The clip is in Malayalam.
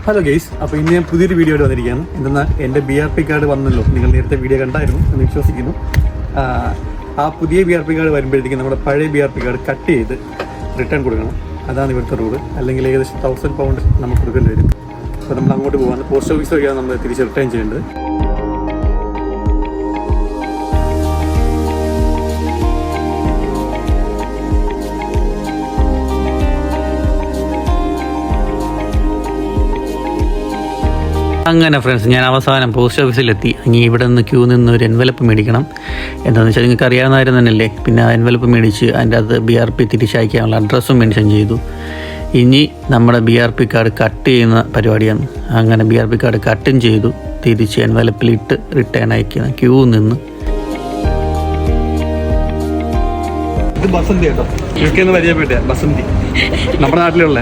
ഹലോ ഗെയ്സ്, അപ്പോൾ ഇന്ന് ഞാൻ പുതിയൊരു വീഡിയോ ആയിട്ട് വന്നിരിക്കുകയാണ്. എന്തെന്നാൽ എൻ്റെ BRP കാർഡ് വന്നല്ലോ, നിങ്ങൾ നേരത്തെ വീഡിയോ കണ്ടായിരുന്നു എന്ന് വിശ്വസിക്കുന്നു. ആ പുതിയ BRP കാർഡ് വരുമ്പോഴത്തേക്കും നമ്മുടെ പഴയ BRP കാർഡ് കട്ട് ചെയ്ത് റിട്ടേൺ കൊടുക്കണം. അതാണ് ഇവിടുത്തെ റൂള്. അല്ലെങ്കിൽ ഏകദേശം 1000 പൗണ്ട് നമുക്ക് കൊടുക്കേണ്ടി വരും. അപ്പോൾ നമ്മൾ അങ്ങോട്ട് പോകാൻ പോസ്റ്റ് ഓഫീസ് വഴിയാണ് നമ്മൾ തിരിച്ച് റിട്ടേൺ ചെയ്യേണ്ടത്. അങ്ങനെ ഫ്രണ്ട്സ്, ഞാൻ അവസാനം പോസ്റ്റ് ഓഫീസിലെത്തി. ഇനി ഇവിടെ നിന്ന് ക്യൂ നിന്ന് ഒരു എൻവലപ്പ് മേടിക്കണം. എന്താണെന്ന് വെച്ചാൽ നിങ്ങൾക്ക് അറിയാവുന്നവരും തന്നെയല്ലേ. പിന്നെ ആ എൻവലപ്പ് മേടിച്ച് അതിൻ്റെ അത് BRP തിരിച്ചയക്കാനുള്ള അഡ്രസ്സും മെൻഷൻ ചെയ്തു. ഇനി നമ്മുടെ BRP കാർഡ് കട്ട് ചെയ്യുന്ന പരിപാടിയാണ്. അങ്ങനെ BRP കാർഡ് കട്ടും ചെയ്തു. തിരിച്ച് എൻവലപ്പിലിട്ട് റിട്ടേൺ അയക്കുന്ന ക്യൂ നിന്ന്. ഇത് ബസന്തി കേട്ടോ, UK പരിചയപ്പെട്ട ബസന്തി, നമ്മുടെ നാട്ടിലുള്ള.